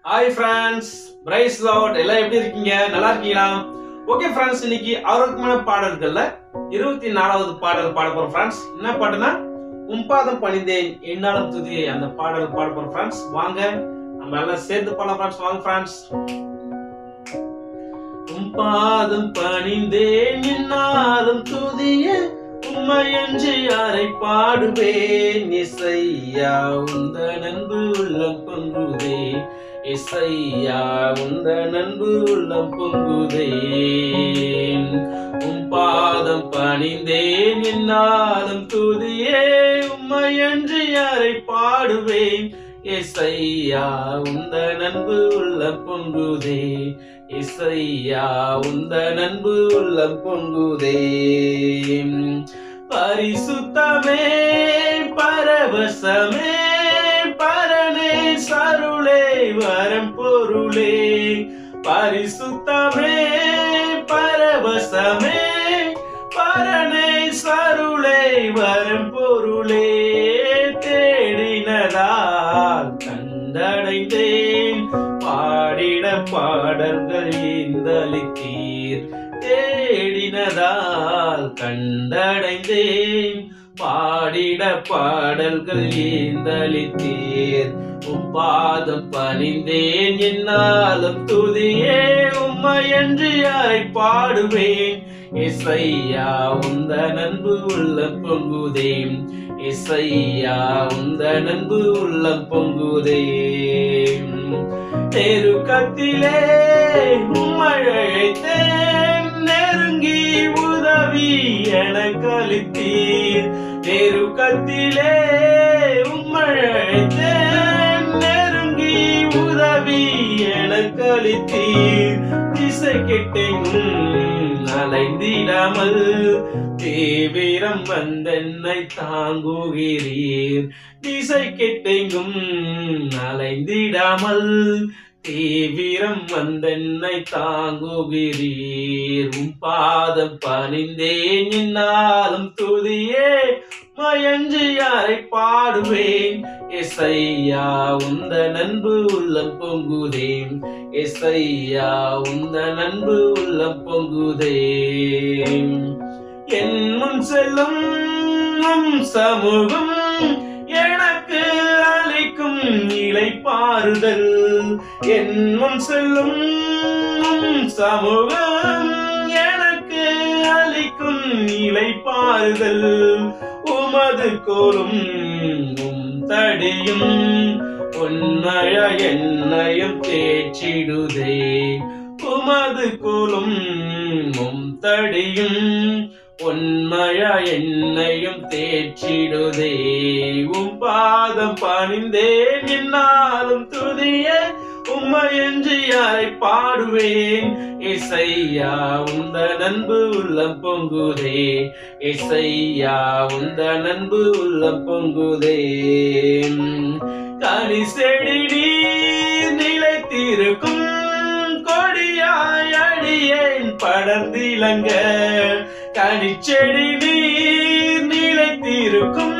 Hi friends, price Lord. எல்லாம் எப்படி இருக்கீங்க? நல்லா இருக்கீங்களா? ஓகே ஃப்ரெண்ட்ஸ், இன்னைக்கு ஆரோக்கியமான பாடல்கள்ல 24வது பாடல் பாட போறோம் ஃப்ரெண்ட்ஸ். என்ன பாட்டுனா, உம்பாதம் பணிந்தேன் என்னாலும் துதியே, அந்த பாடல் பாட போறோம் ஃப்ரெண்ட்ஸ். வாங்க நம்ம எல்லாம் சேர்ந்து பாடலாம் ஃப்ரெண்ட்ஸ். வாங்க ஃப்ரெண்ட்ஸ். உம்பாதம் பணிந்தேன் என்னாலும் துதியே, உம்மையன்றி யாரை பாடுவேன்? இசையா உந்தன் அன்பு உள்ளம் பொங்குதே, இசையா உந்தன் அன்பு உள்ளம் பொங்குதே. உம் பாதம் பணிந்தேன் என்னாலும் துதியே, உம்மையன்றி யாரை பாடுவேன்? இசையா உந்தன் அன்பு உள்ளம் பொங்குதே, இசையா உந்தன் அன்பு உள்ளம் பொங்குதே. பரிசுத்தமே பரவசமே பரனே சருளே வரம் பொருளே, பரிசுத்தமே பரவசமே பரனே சருளே வரம் பொருளே. தேடினதால் கண்டடைந்தேன், பாடிட பாடல்கள் ஈந்தளித்தீர். தேடினதால் கண்டடைந்தேன், பாடிட பாடல்கள் ஈந்தளித்தீர். உம் பாதம் பணிந்தேன் என்னாலும் துதியே, உம்மையன்றி யாரை பாடுவேன்? இசையா உந்தன் அன்பு உள்ளம் பொங்குதே, இசையா உந்தன் அன்பு உள்ளம் பொங்குதே. நெருக்கத்திலே உம்மையழைத்தேன், நெருங்கி உதவி எனக்கு அளித்தீர். நெருக்கத்திலே உம்மையழைத்தேன், நெருங்கி உதவி எனக்கு அளித்தீர். திசை கெட்டெங்கும் அலைந்திடாமல் தீவிரம் வந்தென்னை தாங்குகிறீர். திசை கெட்டெங்கும் அலைந்திடாமல் தீவிரம் வந்தென்னை தாங்குகிறீர். உம் பாதம் பணிந்தேன் என்னாலும் துதியே, உம்மையன்றி யாரை பாடுவேன்? இசையா உந்தன் அன்பு உள்ளம் பொங்குதே, இசையா உந்தன் அன்பு உள்ளம் பொங்குதே. என் முன் செல்லும் உம் சமூகம் எனக்கு அளிக்கும் இளைப்பாறுதல். என் முன் செல்லும் உம் சமூகம் எனக்கு அளிக்கும் இளைப்பாறுதல். உமது கோலும் உம் தடியும் உன்னைய என்னையும் தேற்றிடுதே. உமது கோலும் உம் தடியும் உன்மைய என்னையும் தேற்றிடுதே. உம் பாதம் பணிந்தேன் என்னாலும் துதியே, உம்மையன்றி யாரை பாடுவேன்? இசையா உந்தன் அன்பு உள்ளம் பொங்குதே, இசையா உந்தன் அன்பு உள்ளம் பொங்குதே. கனி செடி நீர் நிலைத்திருக்கும் கொடியாய் அடியேன் படர்ந்திலங்க. கனிச்செடி நீர் நிலைத்திருக்கும்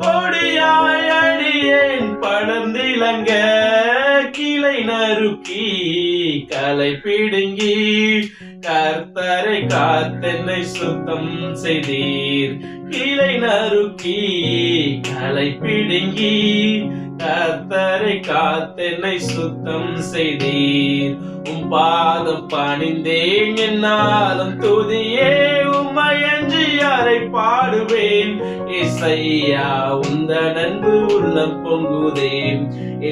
கொடியாய் அடியேன் படர்ந்திலங்க. கிளை நறுக்கி களை பிடுங்கி கர்த்தரை காத்தென்னை சுத்தம் செய்தீர். கிளை நறுக்கி களை பிடுங்கி கர்த்தரை காத்தென்னை சுத்தம் செய்தீர். உம் பாதம் பணிந்தேன் என்னாலும் துதியே, உம்மையன்றி யாரை பாடுவேன்? இசையா உந்தன் அன்பு உள்ளம் பொங்குதே,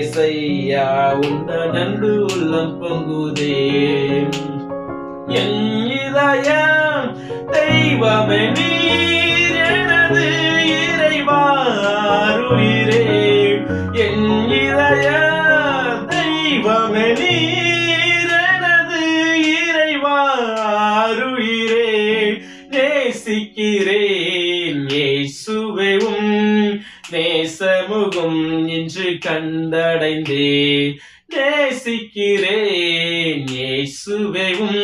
இசையா உந்தன் அன்பு உள்ளம் பொங்குதே. என் இதயம் தெய்வமே நீர், எனது இறைவா அருளிரே. என் இதய தெய்வமே நீர், எனது இறைவா அருளிரே. நேசிக்கிறேன் இயேசுவே உம் நேசமுகம் இன்று கண்டடைந்தேன். நேசிக்கிறேன் இயேசுவே உம்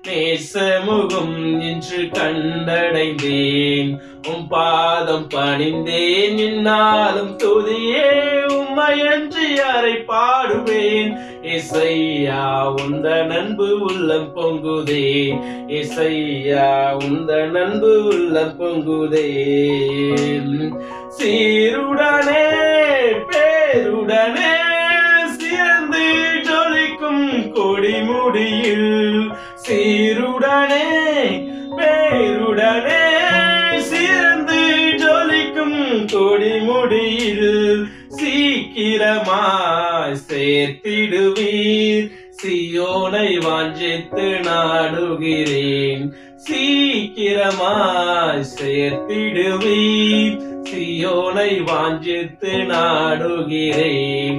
நேசமுகம் இன்று கண்டடைந்தேன். உம் பாதம் பணிந்தேன் என்னாலும் துதியே, உம் உம்மையன்றி யாரை பாடுவேன் இசையா உந்த நண்பு உள்ளம் பொங்குதே இசையா உந்த நண்பு உள்ளம் பொங்குதே சீருடனே பேருடனே சிறந்து ஜொலிக்கும் கொடிமுடியில் சீருடனே பேருடனே சிறந்து ஜொலிக்கும் கொடிமுடியில் சீக்கிரமாய் சேர்த்திடுவீர் சியோனை வாஞ்சித்து நாடுகிறேன் சீக்கிரமாய் சேர்த்திடுவீர் சியோனை வாஞ்சித்து நாடுகிறேன்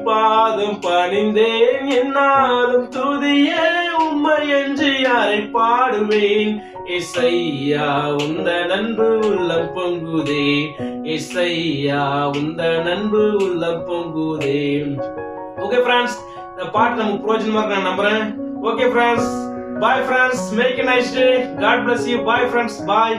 பாதம் பணிந்தேன் என்னாலும் துதியே உம்மையன்றி யாரை பாடுவேன் இசையா உந்த நண்பு உள்ளம் பொங்குதே இசையா உந்த நண்பு உள்ளம் பொங்குதே. ஓகே ஃப்ரெண்ட்ஸ், இந்த பாட்டு நமக்கு பிரோஜனமா இருக்கு நான் நம்புறேன். Okay friends, bye friends, make a nice day. God bless you. Bye friends, bye.